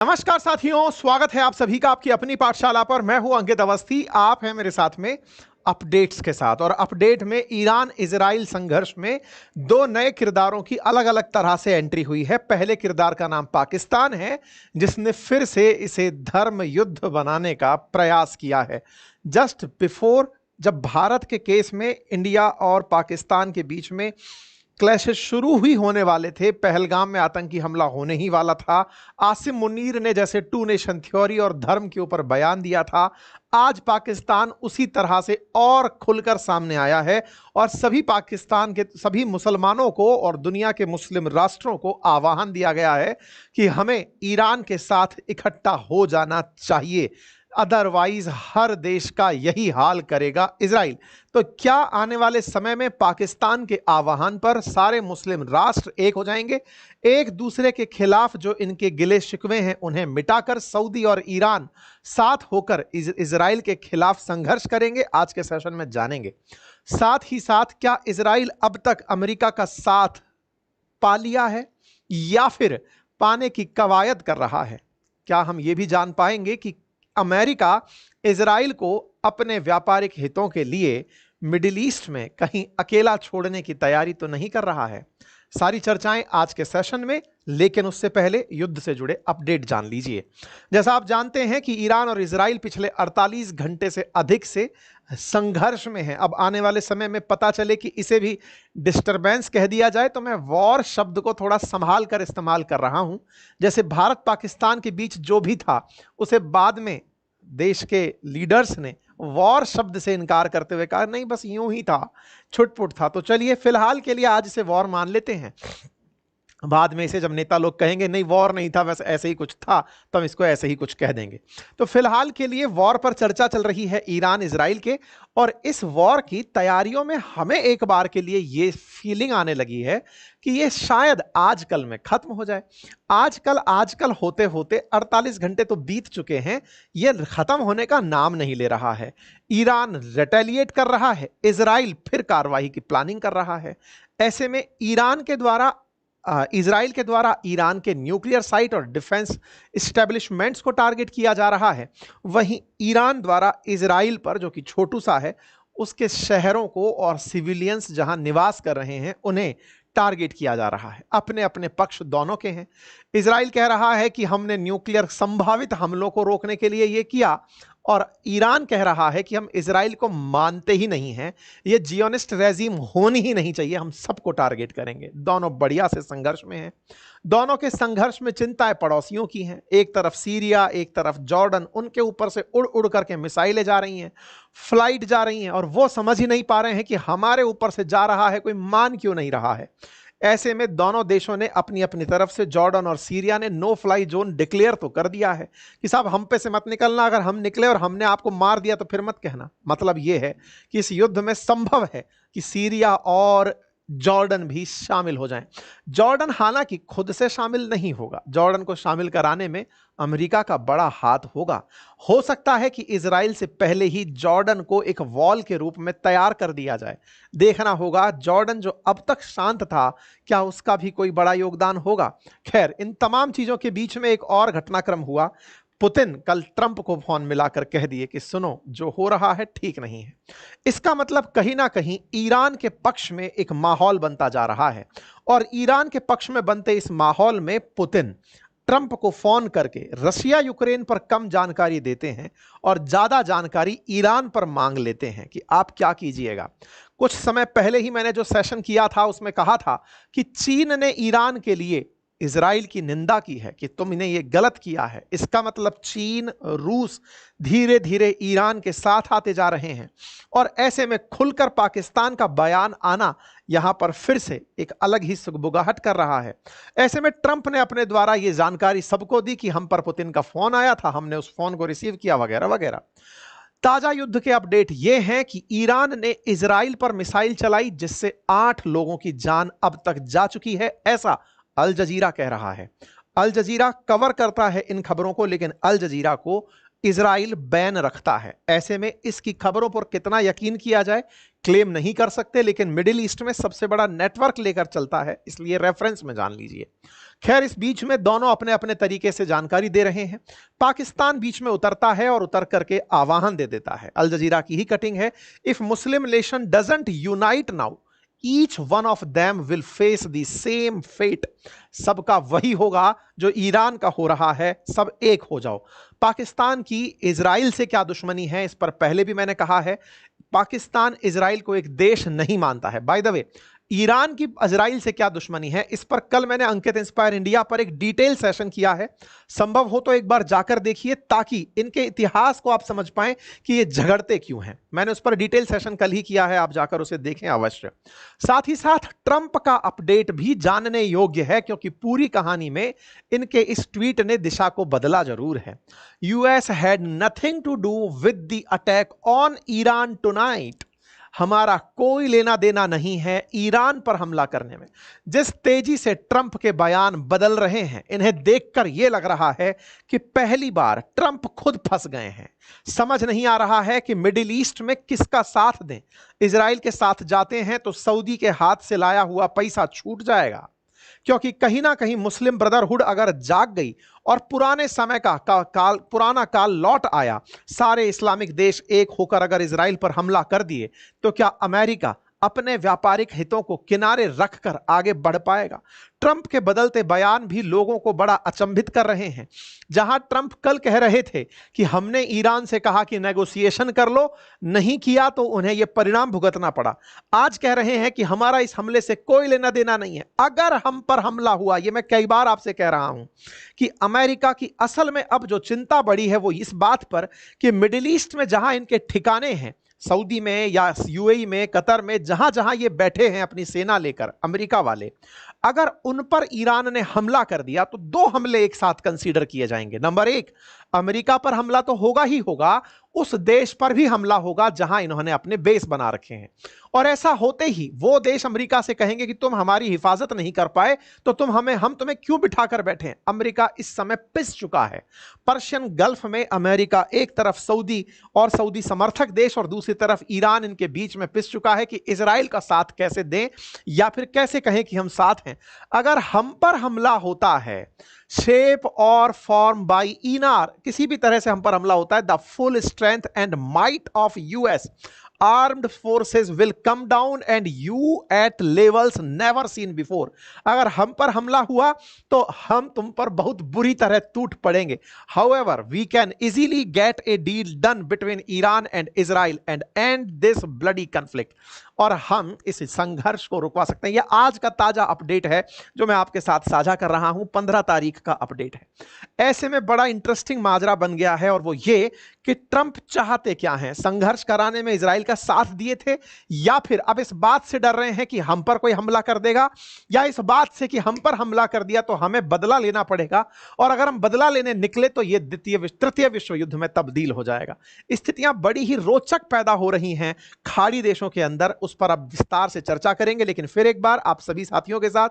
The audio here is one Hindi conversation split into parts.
नमस्कार साथियों, स्वागत है आप सभी का आपकी अपनी पाठशाला पर। मैं हूं अंकित अवस्थी, आप हैं मेरे साथ में अपडेट्स के साथ। और अपडेट में ईरान इजराइल संघर्ष में दो नए किरदारों की अलग अलग तरह से एंट्री हुई है। पहले किरदार का नाम पाकिस्तान है, जिसने फिर से इसे धर्म युद्ध बनाने का प्रयास किया है। जस्ट बिफोर, जब भारत के केस में इंडिया और पाकिस्तान के बीच में क्लैशेस शुरू हुई होने वाले थे, पहलगाम में आतंकी हमला होने ही वाला था, आसिम मुनीर ने जैसे टू नेशन थ्योरी और धर्म के ऊपर बयान दिया था, आज पाकिस्तान उसी तरह से और खुलकर सामने आया है और सभी पाकिस्तान के सभी मुसलमानों को और दुनिया के मुस्लिम राष्ट्रों को आह्वान दिया गया है कि हमें ईरान के साथ इकट्ठा हो जाना चाहिए, अदरवाइज हर देश का यही हाल करेगा इजराइल। तो क्या आने वाले समय में पाकिस्तान के आह्वान पर सारे मुस्लिम राष्ट्र एक हो जाएंगे, एक दूसरे के खिलाफ जो इनके गिले शिकवे हैं उन्हें मिटाकर सऊदी और ईरान साथ होकर इजराइल के खिलाफ संघर्ष करेंगे? आज के सेशन में जानेंगे। साथ ही साथ क्या इजराइल अब तक अमेरिका का साथ पा लिया है या फिर पाने की कवायद कर रहा है? क्या हम यह भी जान पाएंगे कि अमेरिका इजराइल को अपने व्यापारिक हितों के लिए मिडिल ईस्ट में कहीं अकेला छोड़ने की तैयारी तो नहीं कर रहा है? सारी चर्चाएं आज के सेशन में, लेकिन उससे पहले युद्ध से जुड़े अपडेट जान लीजिए। जैसा आप जानते हैं कि ईरान और इजराइल पिछले 48 घंटे से अधिक से संघर्ष में है। अब आने वाले समय में पता चले कि इसे भी डिस्टरबेंस कह दिया जाए तो मैं वॉर शब्द को थोड़ा संभाल कर इस्तेमाल कर रहा हूं। जैसे भारत पाकिस्तान के बीच जो भी था उसे बाद में देश के लीडर्स ने वॉर शब्द से इनकार करते हुए कहा नहीं, बस यूं ही था, छुटपुट था। तो चलिए फिलहाल के लिए आज इसे वॉर मान लेते हैं। बाद में इसे जब नेता लोग कहेंगे नहीं वॉर नहीं था, बस ऐसे ही कुछ था, तो हम इसको ऐसे ही कुछ कह देंगे। तो फिलहाल के लिए वॉर पर चर्चा चल रही है ईरान इजराइल के, और इस वॉर की तैयारियों में हमें एक बार के लिए ये फीलिंग आने लगी है कि ये शायद आजकल में खत्म हो जाए। आजकल होते होते 48 घंटे तो बीत चुके हैं, ये खत्म होने का नाम नहीं ले रहा है। ईरान रिटेलिएट कर रहा है, इजराइल फिर कार्रवाई की प्लानिंग कर रहा है। ऐसे में इजराइल के द्वारा ईरान के न्यूक्लियर साइट और डिफेंस इस्टेब्लिशमेंट्स को टारगेट किया जा रहा है। वहीं ईरान द्वारा इजराइल पर, जो कि छोटू सा है, उसके शहरों को और सिविलियंस जहां निवास कर रहे हैं उन्हें टारगेट किया जा रहा है। अपने अपने पक्ष दोनों के हैं। इजराइल कह रहा है कि हमने न्यूक्लियर संभावित हमलों को रोकने के लिए यह किया, और ईरान कह रहा है कि हम इजराइल को मानते ही नहीं हैं, ये जियोनिस्ट रेजिम होनी ही नहीं चाहिए, हम सबको टारगेट करेंगे। दोनों बढ़िया से संघर्ष में हैं। दोनों के संघर्ष में चिंताएं पड़ोसियों की हैं। एक तरफ सीरिया, एक तरफ जॉर्डन, उनके ऊपर से उड़ उड़ करके मिसाइलें जा रही हैं, फ्लाइट जा रही हैं, और वो समझ ही नहीं पा रहे हैं कि हमारे ऊपर से जा रहा है, कोई मान क्यों नहीं रहा है। ऐसे में दोनों देशों ने अपनी अपनी तरफ से, जॉर्डन और सीरिया ने नो फ्लाई जोन डिक्लेयर तो कर दिया है कि साहब हम पे से मत निकलना, अगर हम निकले और हमने आपको मार दिया तो फिर मत कहना। मतलब यह है कि इस युद्ध में संभव है कि सीरिया और जॉर्डन भी शामिल हो जाएं। जॉर्डन हालांकि खुद से शामिल नहीं होगा, जॉर्डन को शामिल कराने में अमेरिका का बड़ा हाथ होगा। हो सकता है कि इजराइल से पहले ही जॉर्डन को एक वॉल के रूप में तैयार कर दिया जाए। देखना होगा जॉर्डन जो अब तक शांत था, क्या उसका भी कोई बड़ा योगदान होगा। खैर, इन तमाम चीजों के बीच में एक और घटनाक्रम हुआ। पुतिन कल ट्रंप को फोन मिलाकर कह दिए कि सुनो, जो हो रहा है ठीक नहीं है। इसका मतलब कहीं ना कहीं ईरान के पक्ष में एक माहौल बनता जा रहा है, और ईरान के पक्ष में बनते इस माहौल में पुतिन ट्रंप को फोन करके रशिया यूक्रेन पर कम जानकारी देते हैं और ज्यादा जानकारी ईरान पर मांग लेते हैं कि आप क्या कीजिएगा। कुछ समय पहले ही मैंने जो सेशन किया था उसमें कहा था कि चीन ने ईरान के लिए इजराइल की निंदा की है कि तुमने ये गलत किया है। इसका मतलब चीन, रूस धीरे धीरे ईरान के साथ आते जा रहे हैं, और ऐसे में खुलकर पाकिस्तान का बयान आना यहां पर फिर से एक अलग ही सुगबुगाहट कर रहा है। ऐसे में ट्रंप ने अपने द्वारा ये जानकारी सबको दी कि हम पर पुतिन का फोन आया था, हमने उस फोन को रिसीव किया, वगैरह वगैरह। ताजा युद्ध के अपडेट ये हैं कि ईरान ने इजराइल पर मिसाइल चलाई जिससे 8 लोगों की जान अब तक जा चुकी है, ऐसा अल जजीरा कह रहा है। अल जजीरा कवर करता है इन खबरों को, लेकिन अल जजीरा को इजराइल बैन रखता है। ऐसे में इसकी खबरों पर कितना यकीन किया जाए क्लेम नहीं कर सकते, लेकिन मिडिल ईस्ट में सबसे बड़ा नेटवर्क लेकर चलता है, इसलिए रेफरेंस में जान लीजिए। खैर, इस बीच में दोनों अपने अपने तरीके से जानकारी दे रहे हैं। पाकिस्तान बीच में उतरता है और उतर करके आह्वान दे देता है। अल जजीरा की ही कटिंग है, if Muslim nation doesn't unite now each one of them will face the same fate. सबका वही होगा जो ईरान का हो रहा है, सब एक हो जाओ। पाकिस्तान की इजराइल से क्या दुश्मनी है, इस पर पहले भी मैंने कहा है। पाकिस्तान इजराइल को एक देश नहीं मानता है। बाय द वे, ईरान की इजराइल से क्या दुश्मनी है, इस पर कल मैंने अंकित इंस्पायर इंडिया पर एक डिटेल सेशन किया है। संभव हो तो एक बार जाकर देखिए, ताकि इनके इतिहास को आप समझ पाएं कि ये झगड़ते क्यों हैं। मैंने उस पर डिटेल सेशन कल ही किया है, आप जाकर उसे देखें अवश्य। साथ ही साथ ट्रंप का अपडेट भी जानने योग्य है, क्योंकि पूरी कहानी में इनके इस ट्वीट ने दिशा को बदला जरूर है। US had nothing to do with the attack on Iran tonight. हमारा कोई लेना देना नहीं है ईरान पर हमला करने में। जिस तेजी से ट्रंप के बयान बदल रहे हैं, इन्हें देखकर यह लग रहा है कि पहली बार ट्रंप खुद फंस गए हैं। समझ नहीं आ रहा है कि मिडिल ईस्ट में किसका साथ दें। इजराइल के साथ जाते हैं तो सऊदी के हाथ से लाया हुआ पैसा छूट जाएगा, क्योंकि कहीं ना कहीं मुस्लिम ब्रदरहुड अगर जाग गई और पुराने समय का पुराना काल लौट आया, सारे इस्लामिक देश एक होकर अगर इजराइल पर हमला कर दिए, तो क्या अमेरिका अपने व्यापारिक हितों को किनारे रखकर आगे बढ़ पाएगा? ट्रंप के बदलते बयान भी लोगों को बड़ा अचंभित कर रहे हैं। जहां ट्रंप कल कह रहे थे कि हमने ईरान से कहा कि नेगोशिएशन कर लो, नहीं किया तो उन्हें यह परिणाम भुगतना पड़ा। आज कह रहे हैं कि हमारा इस हमले से कोई लेना देना नहीं है। अगर हम पर हमला हुआ, यह मैं कई बार आपसे कह रहा हूं कि अमेरिका की असल में अब जो चिंता बढ़ी है वो इस बात पर कि मिडिल ईस्ट में जहां इनके ठिकाने हैं, सऊदी में या यूएई में, कतर में, जहां जहां ये बैठे हैं अपनी सेना लेकर, अमेरिका वाले, अगर उन पर ईरान ने हमला कर दिया तो दो हमले एक साथ कंसीडर किए जाएंगे। नंबर एक, अमेरिका पर हमला तो होगा ही होगा, उस देश पर भी हमला होगा जहां इन्होंने अपने बेस बना रखे हैं। और ऐसा होते ही वो देश अमेरिका से कहेंगे कि तुम हमारी हिफाजत नहीं कर पाए तो हम तुम्हें क्यों बिठा कर बैठे हैं। अमेरिका इस समय पिस चुका है। पर्शियन गल्फ में अमेरिका एक तरफ सऊदी और सऊदी समर्थक देश और दूसरी तरफ ईरान इनके बीच में पिस चुका है कि इजराइल का साथ कैसे दें या फिर कैसे कहें कि हम साथ हैं। अगर हम पर हमला होता है, शेप और फॉर्म बाय ईनार, किसी भी तरह से हम पर हमला होता है, the full strength and might of US armed forces will come down and you at levels never seen before. अगर हम पर हमला हुआ तो हम तुम पर बहुत बुरी तरह टूट पड़ेंगे। However we can easily get a deal done between Iran and Israel and end this bloody conflict. और हम इस संघर्ष को रुकवा सकते हैं। यह आज का ताजा अपडेट है जो मैं आपके साथ साझा कर रहा हूं, 15 तारीख का अपडेट है। ऐसे में बड़ा इंटरेस्टिंग माजरा बन गया है, और वो ये कि ट्रंप चाहते क्या हैं? संघर्ष कराने में इजराइल का साथ दिए थे, या फिर अब इस बात से डर रहे हैं कि हम पर कोई हमला कर देगा, या इस बात से कि हम पर हमला कर दिया तो हमें बदला लेना पड़ेगा, और अगर हम बदला लेने निकले तो यह तृतीय विश्व युद्ध में तब्दील हो जाएगा। स्थितियां बड़ी ही रोचक पैदा हो रही हैं खाड़ी देशों के अंदर, उस पर अब विस्तार से चर्चा करेंगे। लेकिन फिर एक बार आप सभी साथियों के साथ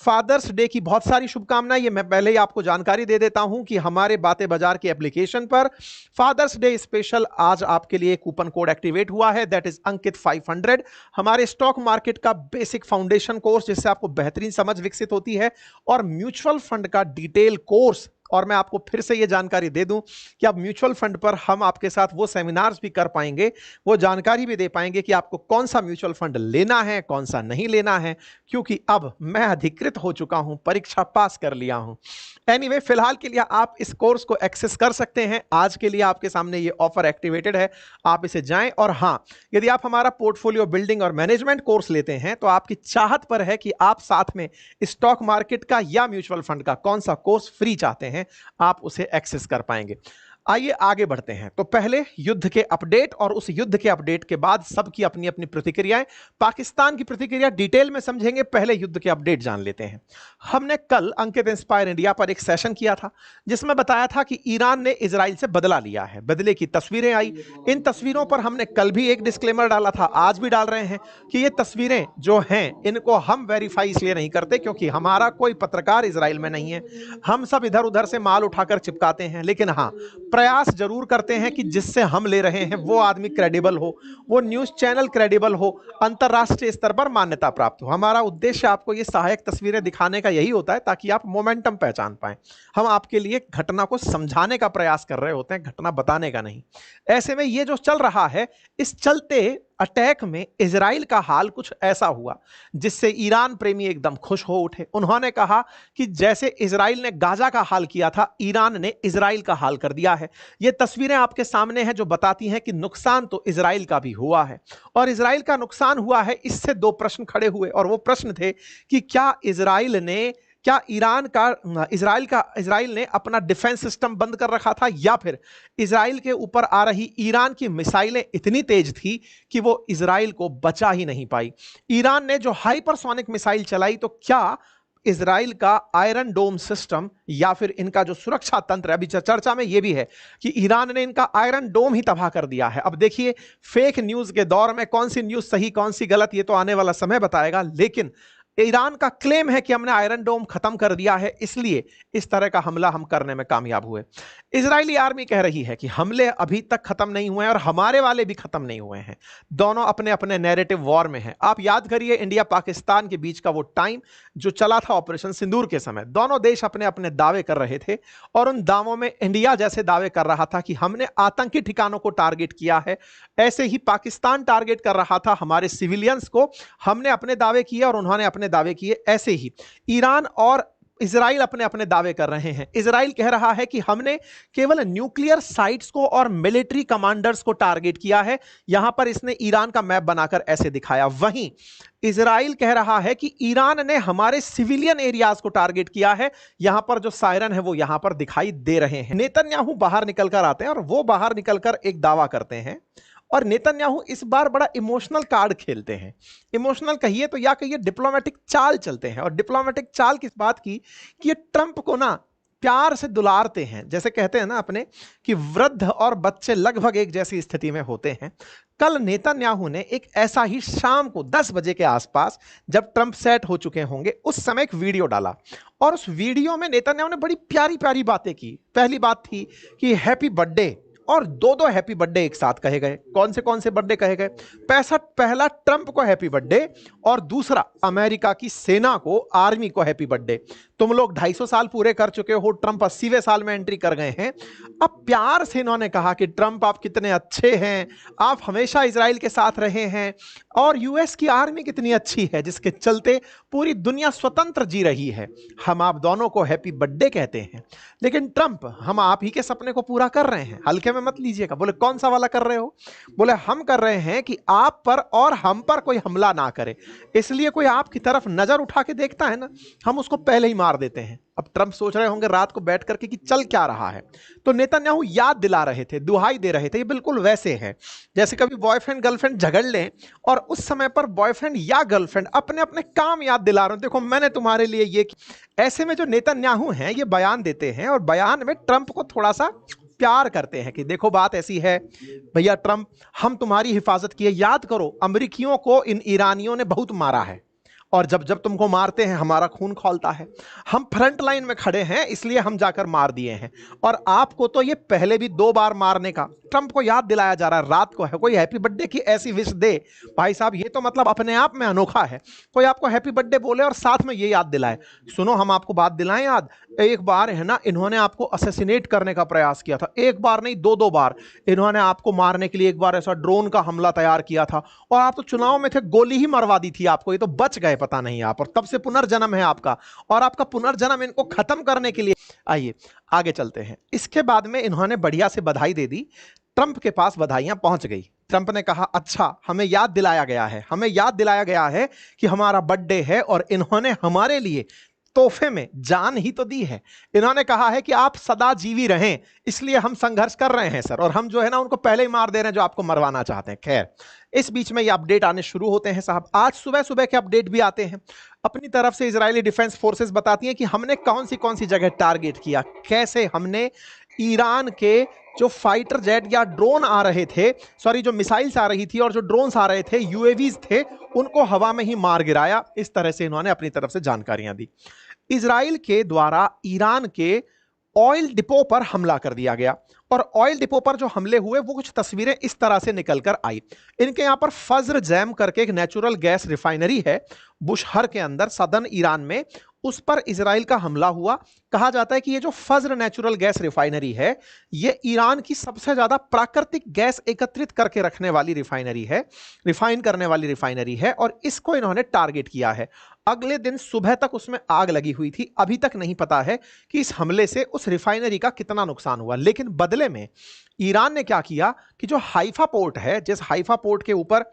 फादर्स डे की बहुत सारी शुभकामनाएं। ये मैं पहले ही आपको जानकारी दे देता हूं कि हमारे बातें बाजार की एप्लीकेशन पर फादर्स डे स्पेशल आज आपके लिए कूपन कोड एक्टिवेट हुआ है, दैट इज अंकित 500। हमारे स्टॉक मार्केट का बेसिक फाउंडेशन कोर्स, जिससे आपको बेहतरीन समझ विकसित होती है, और म्यूचुअल फंड का डिटेल कोर्स। और मैं आपको फिर से यह जानकारी दे दूं कि अब म्यूचुअल फंड पर हम आपके साथ वो सेमिनार्स भी कर पाएंगे, वो जानकारी भी दे पाएंगे कि आपको कौन सा म्यूचुअल फंड लेना है, कौन सा नहीं लेना है, क्योंकि अब मैं अधिकृत हो चुका हूं, परीक्षा पास कर लिया हूं। एनीवे, फिलहाल के लिए आप इस कोर्स को एक्सेस कर सकते हैं। आज के लिए आपके सामने ये ऑफर एक्टिवेटेड है, आप इसे जाएं। और हां, यदि आप हमारा पोर्टफोलियो बिल्डिंग और मैनेजमेंट कोर्स लेते हैं तो आपकी चाहत पर है कि आप साथ में स्टॉक मार्केट का या म्यूचुअल फंड का कौन सा कोर्स फ्री चाहते हैं, आप उसे एक्सेस कर पाएंगे। आइए आगे बढ़ते हैं। तो पहले युद्ध के अपडेट, और उस युद्ध के अपडेट के बाद सबकी अपनी अपनी प्रतिक्रियाएं। पाकिस्तान की प्रतिक्रिया डिटेल में समझेंगे, पहले युद्ध के अपडेट जान लेते हैं। हमने कल अंकित इंस्पायर इंडिया पर एक सेशन किया था जिसमें बताया था कि ईरान ने इजराइल से बदला लिया है। बदले की तस्वीरें आई। इन तस्वीरों पर हमने कल भी एक डिस्क्लेमर डाला था, आज भी डाल रहे हैं कि ये तस्वीरें जो हैं इनको हम वेरीफाई इसलिए नहीं करते क्योंकि हमारा कोई पत्रकार इजराइल में नहीं है, हम सब इधर उधर से माल उठाकर चिपकाते हैं। लेकिन हाँ, प्रयास जरूर करते हैं कि जिससे हम ले रहे हैं वो आदमी क्रेडिबल हो, वो न्यूज चैनल क्रेडिबल हो, अंतरराष्ट्रीय स्तर पर मान्यता प्राप्त हो। हमारा उद्देश्य आपको ये सहायक तस्वीरें दिखाने का यही होता है ताकि आप मोमेंटम पहचान पाएं। हम आपके लिए घटना को समझाने का प्रयास कर रहे होते हैं, घटना बताने का नहीं। ऐसे में ये जो चल रहा है, इस चलते अटैक में इजराइल का हाल कुछ ऐसा हुआ जिससे ईरान प्रेमी एकदम खुश हो उठे। उन्होंने कहा कि जैसे इजराइल ने गाजा का हाल किया था, ईरान ने इजराइल का हाल कर दिया है। ये तस्वीरें आपके सामने हैं जो बताती हैं कि नुकसान तो इजराइल का भी हुआ है। और इजराइल का नुकसान हुआ है, इससे दो प्रश्न खड़े हुए, और वो प्रश्न थे कि क्या इजराइल ने अपना डिफेंस सिस्टम बंद कर रखा था, या फिर इजराइल के ऊपर आ रही ईरान की मिसाइलें इतनी तेज थी कि वो इजराइल को बचा ही नहीं पाई। ईरान ने जो हाइपरसोनिक मिसाइल चलाई, तो क्या इजराइल का आयरन डोम सिस्टम या फिर इनका जो सुरक्षा तंत्र, अभी चर्चा में यह भी है कि ईरान ने इनका आयरन डोम ही तबाह कर दिया है। अब देखिए, फेक न्यूज के दौर में कौन सी न्यूज सही कौन सी गलत, ये तो आने वाला समय बताएगा, लेकिन ईरान का क्लेम है कि हमने आयरन डोम खत्म कर दिया है, इसलिए इस तरह का हमला हम करने में कामयाब हुए। इजरायली आर्मी कह रही है कि हमले अभी तक खत्म नहीं हुए हैं और हमारे वाले भी खत्म नहीं हुए हैं। दोनों अपने अपने नैरेटिव वॉर में हैं। आप याद करिए इंडिया पाकिस्तान के बीच का वो टाइम जो चला था ऑपरेशन सिंदूर के समय, दोनों देश अपने अपने दावे कर रहे थे और उन दावों में इंडिया जैसे दावे कर रहा था कि हमने आतंकी ठिकानों को टारगेट किया है, ऐसे ही पाकिस्तान टारगेट कर रहा था हमारे सिविलियंस को। हमने अपने दावे किए और उन्होंने अपने दावे किए। ऐसे ही ईरान और इजराइल अपने अपने दावे कर रहे हैं। इजराइल कह रहा है कि हमने केवल न्यूक्लियर साइट्स को और मिलिट्री कमांडर्स को टारगेट किया है। यहां पर इसने ईरान का मैप बनाकर ऐसे दिखाया। वहीं इजराइल कह रहा है कि ईरान ने हमारे सिविलियन एरियाज को टारगेट किया है। यहां पर जो सायरन है वो यहां पर दिखाई दे रहे हैं। नेतन्याहू बाहर निकलकर आते हैं और वो बाहर निकलकर एक दावा करते हैं, और नेतन्याहू इस बार बड़ा इमोशनल कार्ड खेलते हैं। इमोशनल कहिए तो या कहिए डिप्लोमेटिक चाल चलते हैं। और डिप्लोमेटिक चाल किस बात की कि ये ट्रंप को ना प्यार से दुलारते हैं। जैसे कहते हैं ना अपने कि वृद्ध और बच्चे लगभग एक जैसी स्थिति में होते हैं। कल नेतन्याहू ने एक ऐसा ही शाम को 10 बजे के आसपास, जब ट्रंप सेट हो चुके होंगे, उस समय एक वीडियो डाला और उस वीडियो में नेतन्याहू ने बड़ी प्यारी प्यारी बातें की। पहली बात थी कि हैप्पी बर्थडे, और दो हैप्पी बर्थडे एक साथ कहे गए। कौन से बर्थडे कहे गए? पहला ट्रंप को हैप्पी बर्थडे और दूसरा अमेरिका की सेना को, आर्मी को हैप्पी बर्थडे। तुम लोग 250 साल पूरे कर चुके हो, ट्रंप 80वें साल में एंट्री कर गए हैं। अब प्यार से इन्होंने कहा कि ट्रंप आप कितने अच्छे हैं, आप हमेशा इजराइल के साथ रहे हैं, और यूएस की आर्मी कितनी अच्छी है जिसके चलते पूरी दुनिया स्वतंत्र जी रही है। हम आप दोनों को हैप्पी बर्थडे कहते हैं। लेकिन ट्रंप, हम आप ही के सपने को पूरा कर रहे हैं, हल्के में मत लीजिएगा। बोले कौन सा वाला कर रहे हो? बोले हम कर रहे हैं कि आप पर और हम पर कोई हमला ना करे, इसलिए कोई आपकी तरफ नजर उठा के देखता है ना, हम उसको पहले ही मार देते हैं। अब ट्रंप सोच रहे होंगे रात को बैठ करके कि चल क्या रहा है, तो नेतन्याहू याद दिला रहे थे, दुहाई दे रहे थे। ये बिल्कुल वैसे है जैसे कभी बॉयफ्रेंड गर्लफ्रेंड झगड़ लें और उस समय पर बॉयफ्रेंड या गर्लफ्रेंड अपने अपने काम याद दिला रहे हो, देखो मैंने तुम्हारे लिए ये। ऐसे में जो नेतन्याहू हैं ये बयान देते हैं और बयान में ट्रंप को थोड़ा सा प्यार करते हैं कि देखो बात ऐसी है भैया ट्रंप, हम तुम्हारी हिफाजत किए। याद करो अमेरिकियों को इन ईरानियों ने बहुत मारा है, और जब जब तुमको मारते हैं हमारा खून खौलता है। हम फ्रंट लाइन में खड़े हैं इसलिए हम जाकर मार दिए हैं, और आपको तो ये पहले भी 2 बार मारने का ट्रंप को याद दिलाया जा रहा है। रात को है कोई हैप्पी बर्थडे की ऐसी विश दे, भाई साहब ये तो मतलब अपने आप में अनोखा है। कोई आपको हैप्पी बर्थडे बोले और साथ में ये याद दिलाए। सुनो हम आपको बात दिलाएं याद, एक बार है ना इन्होंने आपको असैसिनेट करने का प्रयास किया था, एक बार नहीं 2-2 बार। इन्होंने आपको मारने के लिए एक बार ऐसा ड्रोन का हमला तैयार किया था, और आप तो चुनाव में थे, गोली ही मरवा दी थी आपको, ये तो बच गए पता नहीं आप, और तब से पुनर्जन्म है आपका, और आपका पुनर्जन्म इनको खत्म करने के लिए। आइए आगे चलते हैं। इसके बाद में इन्होंने बढ़िया से बधाई दे दी। ट्रंप के पास बधाइयां पहुंच गई। ट्रंप ने कहा अच्छा हमें याद दिलाया गया है, हमें याद दिलाया गया है कि हमारा बर्थडे है, और इन्होंने हमारे लिए तोहफे में जान ही तो दी है। इन्होंने कहा है कि आप सदा जीवी रहें, इसलिए हम संघर्ष कर रहे हैं सर, और हम जो है ना उनको पहले ही मार दे रहे हैं जो आपको मरवाना चाहते हैं। खैर इस बीच में ये अपडेट आने शुरू होते हैं साहब। आज सुबह सुबह के अपडेट भी आते हैं। अपनी तरफ से इजरायली डिफेंस फोर्सेस बताती हैं कि हमने कौन सी जगह टारगेट किया, कैसे हमने ईरान के जो फाइटर जेट या ड्रोन आ रहे थे, सॉरी जो मिसाइल्स आ रही थी और जो ड्रोन्स आ रहे थे, यूएवीज थे, उनको हवा में ही मार गिराया। इस तरह से इन्होंने अपनी तरफ से जानकारियां दी। इजराइल के द्वारा ईरान के ऑयल डिपो पर हमला कर दिया गया। और ऑयल डिपो पर जो हमले हुए वो कुछ तस्वीरें इस तरह से निकलकर आई। इनके यहां पर फज्र जैम करके एक नेचुरल गैस रिफाइनरी है बुशहर के अंदर सदर्न ईरान में, उस पर इजराइल का हमला हुआ। कहा जाता है कि ये जो फज्र नेचुरल गैस रिफाइनरी है ये ईरान की सबसे ज्यादा प्राकृतिक गैस एकत्रित करके रखने वाली रिफाइनरी है, रिफाइन करने वाली रिफाइनरी है, और इसको इन्होंने टारगेट किया है। अगले दिन सुबह तक उसमें आग लगी हुई थी। अभी तक नहीं पता है कि इस हमले से उस रिफाइनरी का कितना नुकसान हुआ, लेकिन बदले में ईरान ने क्या किया कि जो हाइफा पोर्ट है, जिस हाइफा पोर्ट के ऊपर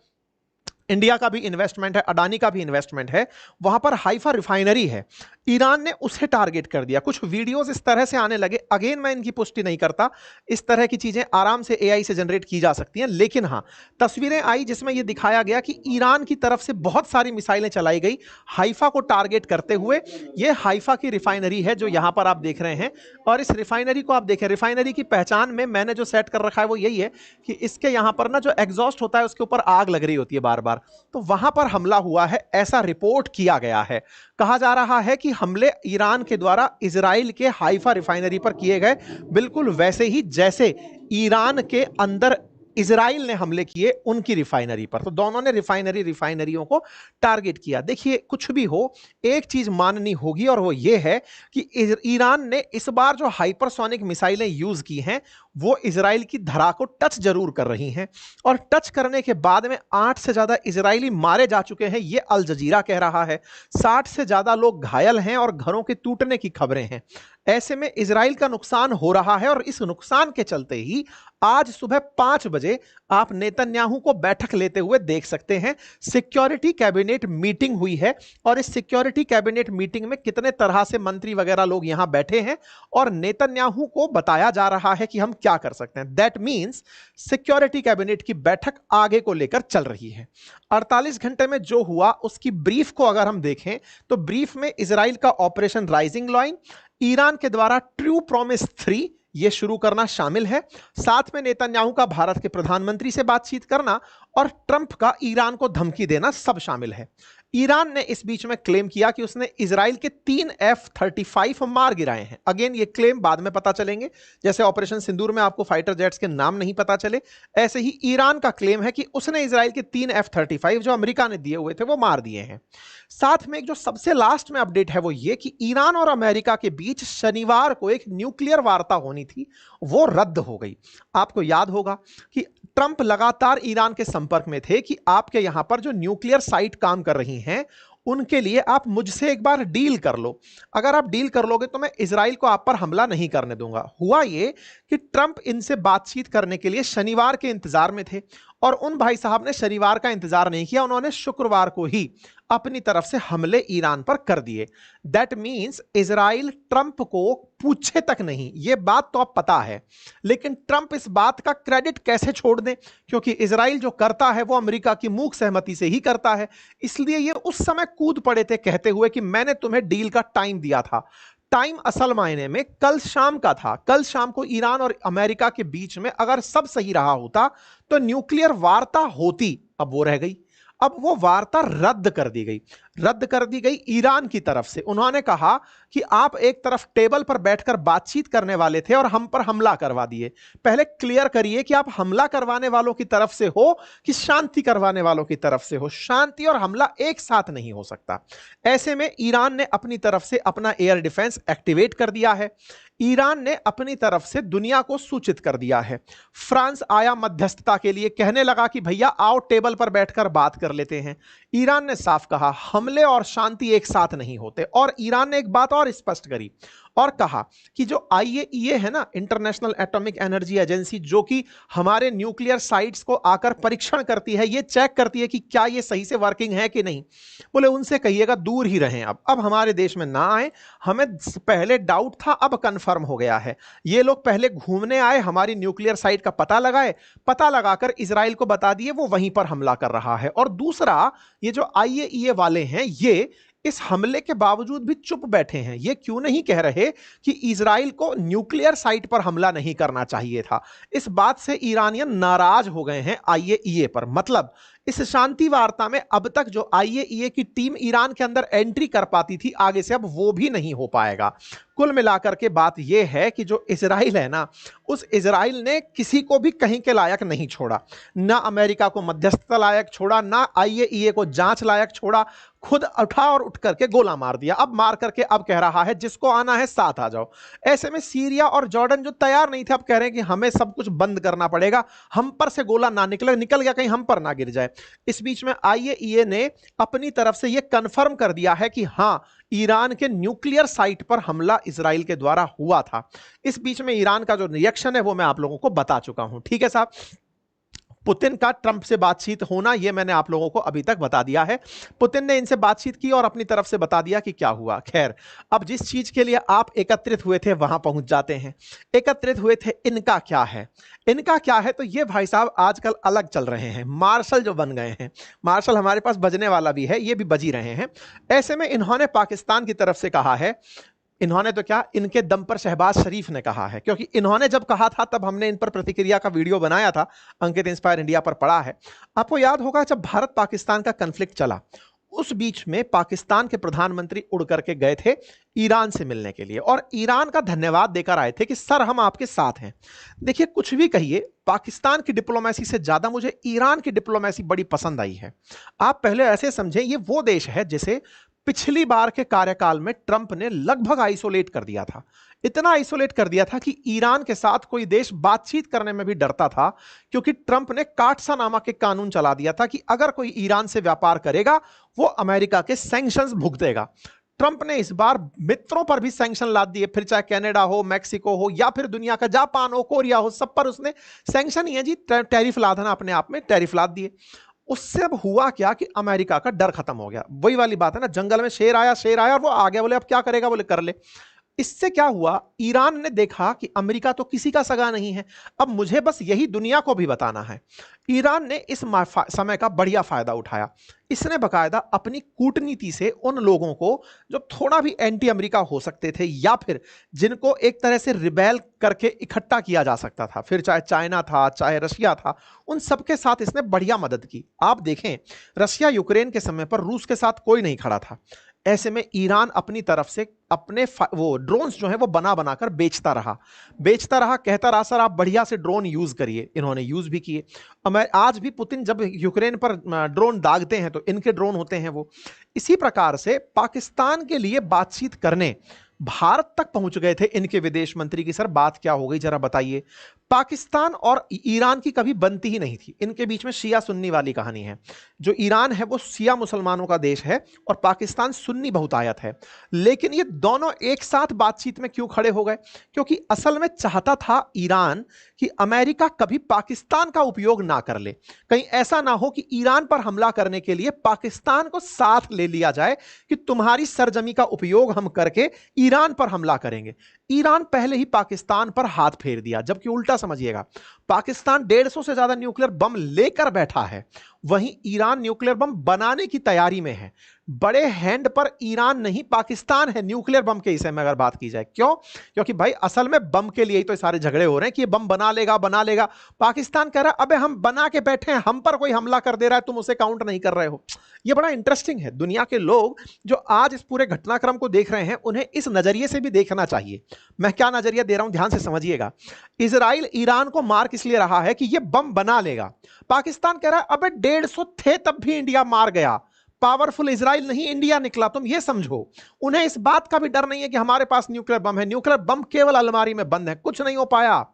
इंडिया का भी इन्वेस्टमेंट है, अडानी का भी इन्वेस्टमेंट है, वहां पर हाइफा रिफाइनरी है, ईरान ने उसे टारगेट कर दिया। कुछ वीडियोस इस तरह से आने लगे, अगेन मैं इनकी पुष्टि नहीं करता, इस तरह की चीजें आराम से एआई से जनरेट की जा सकती हैं, लेकिन हां तस्वीरें आई जिसमें यह दिखाया गया कि ईरान की तरफ से बहुत सारी मिसाइलें चलाई गई हाइफा को टारगेट करते हुए। यह हाइफा की रिफाइनरी है जो यहां पर आप देख रहे हैं, और इस रिफाइनरी को आप देखें, रिफाइनरी की पहचान में मैंने जो सेट कर रखा है वो यही है कि इसके यहां पर ना जो एग्जॉस्ट होता है उसके ऊपर आग लग रही होती है बार बार, तो वहां पर हमला हुआ है ऐसा रिपोर्ट किया गया है। कहा जा रहा है कि हमले ईरान के द्वारा इजराइल के हाइफा रिफाइनरी पर किए गए, बिल्कुल वैसे ही जैसे ईरान के अंदर इजराइल ने हमले किए उनकी रिफाइनरी पर। तो दोनों ने रिफाइनरियों को टारगेट किया। देखिए कुछ भी हो, एक चीज माननी होगी और वो ये है कि ईरान ने इस बार जो हाइपरसोनिक मिसाइलें यूज की हैं वो इजराइल की धरा को टच जरूर कर रही हैं, और टच करने के बाद में 8 से ज्यादा इजरायली मारे जा चुके हैं, ये अल जजीरा कह रहा है। 60 से ज्यादा लोग घायल हैं और घरों के टूटने की खबरें हैं। ऐसे में इजराइल का नुकसान हो रहा है, और इस नुकसान के चलते ही आज सुबह 5 बजे आप नेतन्याहू को बैठक लेते हुए देख सकते हैं। सिक्योरिटी कैबिनेट मीटिंग हुई है, और इस सिक्योरिटी कैबिनेट मीटिंग में कितने तरह से मंत्री वगैरह लोग यहां बैठे हैं, और नेतन्याहू को बताया जा रहा है कि हम क्या कर सकते हैं। दैट मींस सिक्योरिटी कैबिनेट की बैठक आगे को लेकर चल रही है। 48 घंटे में जो हुआ उसकी ब्रीफ को अगर हम देखें तो ब्रीफ में इजराइल का ऑपरेशन राइजिंग लाइन, ईरान के द्वारा ट्रू प्रॉमिस 3 यह शुरू करना शामिल है, साथ में नेतन्याहू का भारत के प्रधानमंत्री से बातचीत करना और ट्रंप का ईरान को धमकी देना सब शामिल है। ईरान ने इस बीच में क्लेम किया कि उसने इजराइल के 3 F-35 मार गिराए हैं। अगेन ये क्लेम बाद में पता चलेंगे, जैसे ऑपरेशन सिंदूर में आपको फाइटर जेट्स के नाम नहीं पता चले, ऐसे ही ईरान का क्लेम है कि उसने इजराइल के 3 F-35 जो अमेरिका ने दिए हुए थे वो मार दिए हैं। साथ में एक जो सबसे लास्ट में अपडेट है वो ये कि ईरान और अमेरिका के बीच शनिवार को एक न्यूक्लियर वार्ता होनी थी, वो रद्द हो गई। आपको याद होगा कि ट्रंप लगातार ईरान के संपर्क में थे कि आपके यहां पर जो न्यूक्लियर साइट काम कर रही हैं उनके लिए आप मुझसे एक बार डील कर लो, अगर आप डील कर लोगे तो मैं इजराइल को आप पर हमला नहीं करने दूंगा। हुआ ये कि ट्रंप इनसे बातचीत करने के लिए शनिवार के इंतजार में थे, और उन भाई साहब ने शनिवार का इंतजार नहीं किया, उन्होंने शुक्रवार को ही अपनी तरफ से हमले ईरान पर कर दिए। दैट मींस इजराइल ट्रंप को पूछे तक नहीं, यह बात तो अब पता है, लेकिन ट्रंप इस बात का क्रेडिट कैसे छोड़ दें, क्योंकि इजराइल जो करता है वो अमेरिका की मूक सहमति से ही करता है। इसलिए ये उस समय कूद पड़े थे कहते हुए कि मैंने तुम्हें डील का टाइम दिया था। टाइम असल मायने में कल शाम का था। कल शाम को ईरान और अमेरिका के बीच में अगर सब सही रहा होता तो न्यूक्लियर वार्ता होती, अब वो रह गई। अब वो वार्ता रद्द कर दी गई, रद्द कर दी गई ईरान की तरफ से। उन्होंने कहा कि आप एक तरफ टेबल पर बैठकर बातचीत करने वाले थे और हम पर हमला करवा दिए। पहले क्लियर करिए कि आप हमला करवाने वालों की तरफ से हो कि शांति करवाने वालों की तरफ से हो। शांति और हमला एक साथ नहीं हो सकता। ऐसे में ईरान ने अपनी तरफ से अपना एयर डिफेंस एक्टिवेट कर दिया है। ईरान ने अपनी तरफ से दुनिया को सूचित कर दिया है। फ्रांस आया मध्यस्थता के लिए, कहने लगा कि भैया आओ टेबल पर बैठकर बात कर लेते हैं। ईरान ने साफ कहा हमले और शांति एक साथ नहीं होते, और ईरान ने एक बात और स्पष्ट करी और कहा कि जो आईएईए है ना, इंटरनेशनल एटॉमिक एनर्जी एजेंसी, जो कि हमारे न्यूक्लियर साइट्स को आकर परीक्षण करती है, ये चेक करती है कि क्या ये सही से वर्किंग है कि नहीं, बोले उनसे कहिएगा दूर ही रहें, अब हमारे देश में ना आए। हमें पहले डाउट था, अब कंफर्म हो गया है। ये लोग पहले घूमने आए, हमारी न्यूक्लियर साइट का पता लगाए, पता लगाकर इजराइल को बता दिए, वो वहीं पर हमला कर रहा है। और दूसरा, ये जो आईएईए वाले हैं ये इस हमले के बावजूद भी चुप बैठे हैं। ये क्यों नहीं कह रहे कि इजराइल को न्यूक्लियर साइट पर हमला नहीं करना चाहिए था। इस बात से ईरानियन नाराज हो गए हैं आईएईए पर। मतलब इस शांति वार्ता में अब तक जो IAEA की टीम ईरान के अंदर एंट्री कर पाती थी, आगे से अब वो भी नहीं हो पाएगा। कुल मिलाकर के बात यह है कि जो इजराइल है ना, उस इजराइल ने किसी को भी कहीं के लायक नहीं छोड़ा, ना अमेरिका को मध्यस्थता लायक छोड़ा, ना IAEA को जांच लायक छोड़ा, खुद उठा और उठ करके गोला मार दिया। अब मार करके अब कह रहा है जिसको आना है साथ आ जाओ। ऐसे में सीरिया और जॉर्डन जो तैयार नहीं थे, अब कह रहे हैं कि हमें सब कुछ बंद करना पड़ेगा, हम पर से गोला ना निकले, निकल गया कहीं हम पर ना गिर जाए। इस बीच में IAEA ने अपनी तरफ से यह कंफर्म कर दिया है कि हां, ईरान के न्यूक्लियर साइट पर हमला इजराइल के द्वारा हुआ था। इस बीच में ईरान का जो रिएक्शन है वो मैं आप लोगों को बता चुका हूं। ठीक है साहब, पुतिन का ट्रंप से बातचीत होना, यह मैंने आप लोगों को अभी तक बता दिया है। पुतिन ने इनसे बातचीत की और अपनी तरफ से बता दिया कि क्या हुआ। खैर, अब जिस चीज के लिए आप एकत्रित हुए थे वहां पहुंच जाते हैं। एकत्रित हुए थे, इनका क्या है? इनका क्या है? तो ये भाई साहब आजकल अलग चल रहे हैं, मार्शल जो बन गए हैं। मार्शल हमारे पास बजने वाला भी है, ये भी बज ही रहे हैं। ऐसे में इन्होंने पाकिस्तान की तरफ से कहा है, इन्होंने तो क्या, इनके दम पर शहबाज शरीफ ने कहा है, क्योंकि इन्होंने जब कहा था तब हमने इन पर प्रतिक्रिया का वीडियो बनाया था, अंकित इंस्पायर इंडिया पर पड़ा है। आपको याद होगा जब भारत पाकिस्तान का कन्फ्लिक्ट चला, उस बीच में पाकिस्तान के प्रधानमंत्री उड़ करके गए थे ईरान से मिलने के लिए और ईरान का धन्यवाद देकर आए थे कि सर हम आपके साथ हैं। देखिए, कुछ भी कहिए, पाकिस्तान की डिप्लोमेसी से ज्यादा मुझे ईरान की डिप्लोमेसी बड़ी पसंद आई है। आप पहले ऐसे समझें, ये वो देश है जिसे पिछली बार के कार्यकाल में ट्रंप ने लगभग आइसोलेट कर दिया था। इतना आइसोलेट कर दिया था कि ईरान के साथ कोई देश बातचीत करने में भी डरता था, क्योंकि ट्रंप ने काटसा नामक एक कानून चला दिया था कि अगर कोई ईरान से व्यापार करेगा वो अमेरिका के सैंक्शंस भुगतेगा। ट्रंप ने इस बार मित्रों पर भी सैंक्शन लाद दिए, फिर चाहे कनाडा हो, मैक्सिको हो, या फिर दुनिया का जापान हो, कोरिया हो, सब पर उसने सैंक्शन ही है जी, टैरिफ लादना, अपने आप में टैरिफ लाद दिए। उससे अब हुआ क्या कि अमेरिका का डर खत्म हो गया। वही वाली बात है ना, जंगल में शेर आया और वो आ गया, बोले अब क्या करेगा, बोले कर ले। इससे क्या हुआ, ईरान ने देखा कि अमेरिका तो किसी का सगा नहीं है, अब मुझे बस यही दुनिया को भी बताना है। ईरान ने इस समय का बढ़िया फायदा उठाया। इसने बकायदा अपनी कूटनीति से उन लोगों को जो थोड़ा भी एंटी अमेरिका हो सकते थे या फिर जिनको एक तरह से रिबेल करके इकट्ठा किया जा सकता था, फिर चाहे चाइना था, चाहे रशिया था, उन सबके साथ इसने बढ़िया मदद की। आप देखें, रशिया यूक्रेन के समय पर रूस के साथ कोई नहीं खड़ा था। ऐसे में ईरान अपनी तरफ से अपने वो ड्रोन्स जो हैं वो बना बनाकर बेचता रहा, कहता रहा सर आप बढ़िया से ड्रोन यूज करिए। इन्होंने यूज भी किए। आज भी पुतिन जब यूक्रेन पर ड्रोन दागते हैं तो इनके ड्रोन होते हैं वो। इसी प्रकार से पाकिस्तान के लिए बातचीत करने भारत तक पहुंच गए थे इनके विदेश मंत्री की, सर बात क्या हो गई जरा बताइए। पाकिस्तान और ईरान की कभी बनती ही नहीं थी, इनके बीच में शिया सुन्नी वाली कहानी है। जो ईरान है वो शिया मुसलमानों का देश है और पाकिस्तान सुन्नी बहुतायत है। लेकिन ये दोनों एक साथ बातचीत में क्यों खड़े हो गए? क्योंकि असल में चाहता था ईरान कि अमेरिका कभी पाकिस्तान का उपयोग ना कर ले, कहीं ऐसा ना हो कि ईरान पर हमला करने के लिए पाकिस्तान को साथ ले लिया जाए कि तुम्हारी सरजमी का उपयोग हम करके ईरान पर हमला करेंगे। ईरान पहले ही पाकिस्तान पर हाथ फेर दिया, जबकि उल्टा समझिएगा, पाकिस्तान 150 से ज्यादा न्यूक्लियर बम लेकर बैठा है, वहीं ईरान न्यूक्लियर बम बनाने की तैयारी में है। बड़े हैंड पर ईरान नहीं पाकिस्तान है न्यूक्लियर बम के हिस्से में अगर बात की जाए। क्यों? क्योंकि भाई असल में बम के लिए ही तो सारे झगड़े हो रहे हैं कि ये बम बना लेगा। पाकिस्तान कह रहा है अबे हम बना के बैठे हैं, हम पर कोई हमला कर दे रहा है, तुम उसे काउंट नहीं कर रहे हो। ये बड़ा इंटरेस्टिंग है। दुनिया के लोग जो आज इस पूरे घटनाक्रम को देख रहे हैं उन्हें इस नजरिए से भी देखना चाहिए। मैं क्या नजरिया दे रहा हूं ध्यान से समझिएगा। इजराइल ईरान को मार किस लिए रहा है कि ये बम बना लेगा। पाकिस्तान कह रहा है अबे 150 थे तब भी इंडिया मार गया, पावरफुल इजराइल नहीं इंडिया निकला, तुम ये समझो। उन्हें इस बात का भी डर नहीं है कि हमारे पास न्यूक्लियर बम है, न्यूक्लियर बम केवल अलमारी में बंद है, कुछ नहीं हो पाया।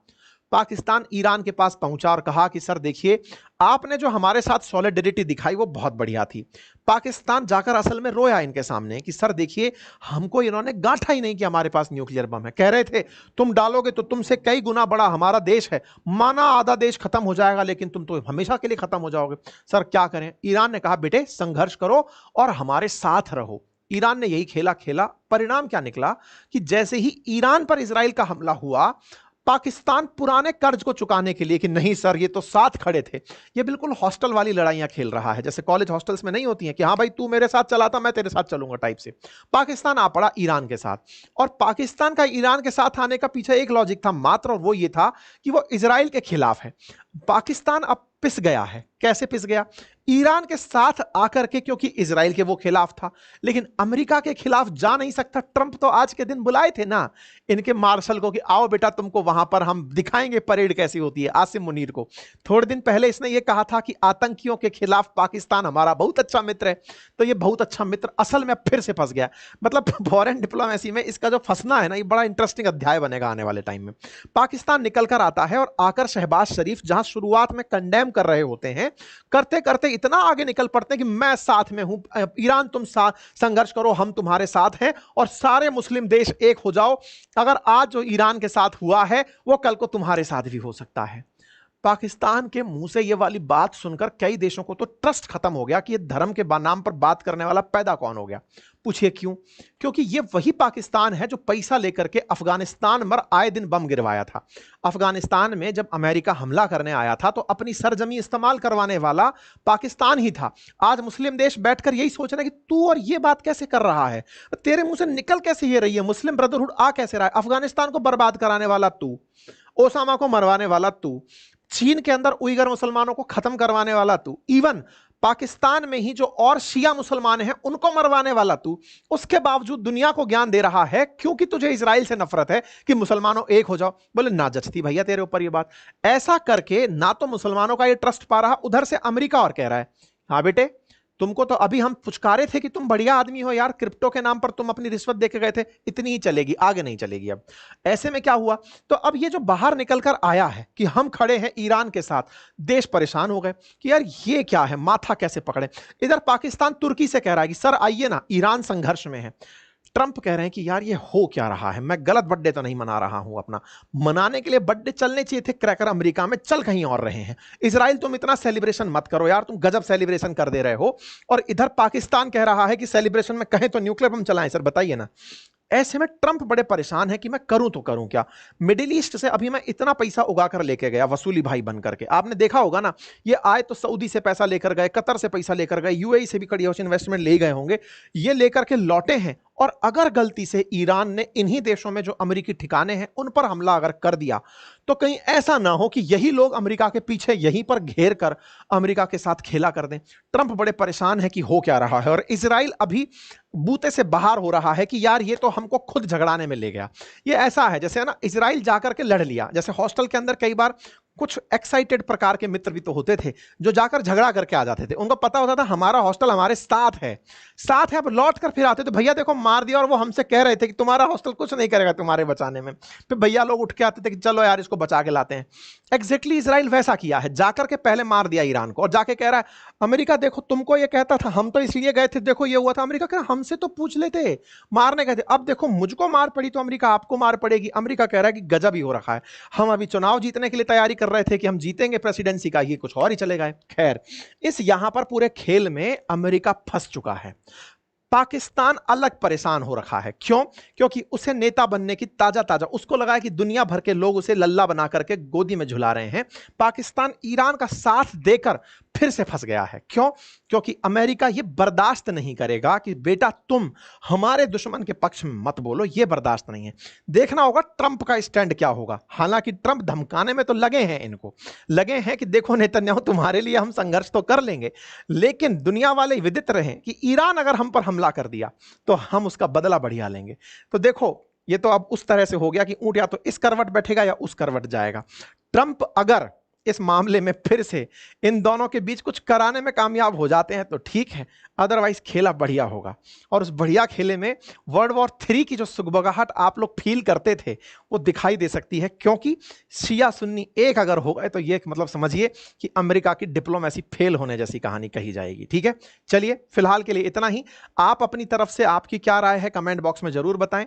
पाकिस्तान ईरान के पास पहुंचा और कहा कि सर देखिए आपने जो हमारे साथ सॉलिडरिटी दिखाई वो बहुत बढ़िया थी। पाकिस्तान जाकर असल में रोया इनके सामने कि सर देखिए हमको इन्होंने गांठा ही नहीं कि हमारे पास न्यूक्लियर बम है। कह रहे थे तुम डालोगे तो तुमसे कई गुना बड़ा हमारा देश है, माना आधा देश खत्म हो जाएगा लेकिन तुम तो हमेशा के लिए खत्म हो जाओगे। सर क्या करें? ईरान ने कहा बेटे संघर्ष करो और हमारे साथ रहो। ईरान ने यही खेला खेला। परिणाम क्या निकला कि जैसे ही ईरान पर इजराइल का हमला हुआ, पाकिस्तान पुराने कर्ज को चुकाने के लिए कि नहीं सर ये तो साथ खड़े थे, ये बिल्कुल हॉस्टल वाली लड़ाइयां खेल रहा है, जैसे कॉलेज हॉस्टल्स में नहीं होती हैं कि हाँ भाई तू मेरे साथ चला था मैं तेरे साथ चलूंगा टाइप से। पाकिस्तान आ पड़ा ईरान के साथ, और पाकिस्तान का ईरान के साथ आने का पीछे एक लॉजिक था मात्र, और वो ये था कि वो इजराइल के खिलाफ है। पाकिस्तान अब पिस गया है, कैसे पिस गया? ईरान के साथ आकर के, क्योंकि इजराइल के वो खिलाफ था, लेकिन अमेरिका के खिलाफ जा नहीं सकता। ट्रंप तो आज के दिन बुलाए थे ना इनके मार्शल को कि आओ बेटा तुमको वहां पर हम दिखाएंगे परेड कैसी होती है, आसिम मुनीर को। थोड़े दिन पहले इसने ये कहा था कि आतंकियों के खिलाफ पाकिस्तान हमारा बहुत अच्छा मित्र है। तो ये बहुत अच्छा मित्र असल में फिर से फंस गया। मतलब फॉरेन डिप्लोमेसी में इसका जो फंसना है ना, ये बड़ा इंटरेस्टिंग अध्याय बनेगा आने वाले टाइम में। पाकिस्तान निकल कर आता है और आकर शहबाज शरीफ जहां शुरुआत में कंडेम कर रहे होते हैं, करते करते इतना आगे निकल पड़ते हैं कि मैं साथ में हूं, ईरान तुम संघर्ष करो, हम तुम्हारे साथ हैं, और सारे मुस्लिम देश एक हो जाओ। अगर आज जो ईरान के साथ हुआ है वो कल को तुम्हारे साथ भी हो सकता है। पाकिस्तान के मुंह से ये वाली बात सुनकर कई देशों को तो ट्रस्ट खत्म हो गया कि ये धर्म के नाम पर बात करने वाला पैदा कौन हो गया। पूछिए क्यों? क्योंकि ये वही पाकिस्तान है जो पैसा लेकर के अफगानिस्तान में आए दिन बम गिरवाया था। अफगानिस्तान में जब अमेरिका हमला करने आया था तो अपनी सरजमी इस्तेमाल करवाने वाला पाकिस्तान ही था। आज मुस्लिम देश बैठकर यही सोच रहे हैं कि तू और ये बात कैसे कर रहा है, तेरे मुंह से निकल कैसे ये रही है, मुस्लिम ब्रदरहुड आ कैसे रहा है, अफगानिस्तान को बर्बाद कराने वाला तू, ओसामा को मरवाने वाला तू, चीन के अंदर उइगर मुसलमानों को खत्म करवाने वाला तू, इवन पाकिस्तान में ही जो और शिया मुसलमान हैं उनको मरवाने वाला तू, उसके बावजूद दुनिया को ज्ञान दे रहा है क्योंकि तुझे इजराइल से नफरत है कि मुसलमानों एक हो जाओ। बोले ना जचती भैया तेरे ऊपर ये बात। ऐसा करके ना तो मुसलमानों का ये ट्रस्ट पा रहा, उधर से अमेरिका और कह रहा है हाँ बेटे तुमको तो अभी हम पुचकारे थे कि तुम बढ़िया आदमी हो यार, क्रिप्टो के नाम पर तुम अपनी रिश्वत देके गए थे, इतनी ही चलेगी, आगे नहीं चलेगी। अब ऐसे में क्या हुआ, तो अब ये जो बाहर निकल कर आया है कि हम खड़े हैं ईरान के साथ, देश परेशान हो गए कि यार ये क्या है, माथा कैसे पकड़े। इधर पाकिस्तान तुर्की से कह रहा है कि सर आइए ना, ईरान संघर्ष में है। ट्रंप कह रहे हैं कि यार ये हो क्या रहा है, मैं गलत बर्थडे तो नहीं मना रहा हूं अपना, मनाने के लिए बर्थडे चलने चाहिए थे क्रैकर अमेरिका में, चल कहीं और रहे हैं। इजराइल तुम इतना सेलिब्रेशन मत करो यार, तुम गजब सेलिब्रेशन कर दे रहे हो। और इधर पाकिस्तान कह रहा है कि सेलिब्रेशन में कहें तो न्यूक्लियर बम चलाएं। सर बताइए ना, ऐसे में ट्रंप बड़े परेशान है कि मैं करूं तो करूं क्या। मिडिल ईस्ट से अभी मैं इतना पैसा उगा कर लेके गया, वसूली भाई बन करके, आपने देखा होगा ना, ये आए तो सऊदी से पैसा लेकर गए, कतर से पैसा लेकर गए, यूएई से भी कड़ी इन्वेस्टमेंट ले गए होंगे, ये लेकर के लौटे हैं। और अगर गलती से ईरान ने इन्हीं देशों में जो अमेरिकी ठिकाने हैं उन पर हमला अगर कर दिया तो कहीं ऐसा ना हो कि यही लोग अमेरिका के पीछे यहीं पर घेर कर अमेरिका के साथ खेला कर दें। ट्रंप बड़े परेशान है कि हो क्या रहा है। और इजराइल अभी बूते से बाहर हो रहा है कि यार ये तो हमको खुद झगड़ाने में ले गया। ये ऐसा है जैसे ना इजराइल जाकर के लड़ लिया, जैसे हॉस्टल के अंदर कई बार कुछ एक्साइटेड प्रकार के मित्र भी तो होते थे जो जाकर झगड़ा करके आ जाते थे, उनको पता होता था हमारा हॉस्टल हमारे साथ है, अब लौट कर फिर आते तो भैया देखो मार दिया, और वो हमसे कह रहे थे कि तुम्हारा हॉस्टल कुछ नहीं करेगा तुम्हारे बचाने में। फिर भैया लोग उठ के आते थे कि चलो यार इसको बचा के लाते हैं। एग्जैक्टली इजराइल वैसा किया है, जाकर के पहले मार दिया ईरान को और जाके कह रहा है अमेरिका देखो तुमको ये कहता था, हम तो इसलिए गए थे, देखो ये हुआ था। अमेरिका कह रहा हमसे तो पूछ लेते, मारने गए थे, अब देखो मुझको मार पड़ी तो अमेरिका आपको मार पड़ेगी। अमेरिका कह रहा है कि गजब ही हो रखा है, हम अभी चुनाव जीतने के लिए तैयारी कर रहे थे कि हम जीतेंगे प्रेसिडेंसी का, ये कुछ और ही चलेगा। खैर इस यहां पर पूरे खेल में अमेरिका फंस चुका है। पाकिस्तान अलग परेशान हो रखा है। क्यों? क्योंकि उसे नेता बनने की ताजा उसको लगा है कि दुनिया भर के लोग उसे लल्ला बना करके गोदी में झुला रहे हैं। पाकिस्तान ईरान का साथ देकर फिर से फंस गया है। क्यों? क्योंकि अमेरिका ये बर्दाश्त नहीं करेगा कि बेटा तुम हमारे दुश्मन के पक्ष में मत बोलो, ये बर्दाश्त नहीं है। देखना होगा ट्रंप का स्टैंड क्या होगा। हालांकि ट्रंप धमकाने में तो लगे हैं, इनको लगे हैं कि देखो नेतन्याहू तुम्हारे लिए हम संघर्ष तो कर लेंगे, लेकिन दुनिया वाले विदित रहें कि ईरान अगर हम पर हमला कर दिया तो हम उसका बदला बढ़िया लेंगे। तो देखो ये तो अब उस तरह से हो गया कि ऊंट या तो इस करवट बैठेगा या उस करवट जाएगा। ट्रंप अगर इस मामले में फिर से इन दोनों के बीच कुछ कराने में कामयाब हो जाते हैं तो ठीक है, अदरवाइज खेला बढ़िया होगा। और उस बढ़िया खेले में वर्ल्ड वॉर 3 की जो सुगबगाहट आप लोग फील करते थे वो दिखाई दे सकती है, क्योंकि शिया सुन्नी एक अगर हो गए तो ये मतलब समझिए कि अमेरिका की डिप्लोमेसी फेल होने जैसी कहानी कही जाएगी। ठीक है, चलिए फिलहाल के लिए इतना ही। आप अपनी तरफ से आपकी क्या राय है कमेंट बॉक्स में जरूर बताएं।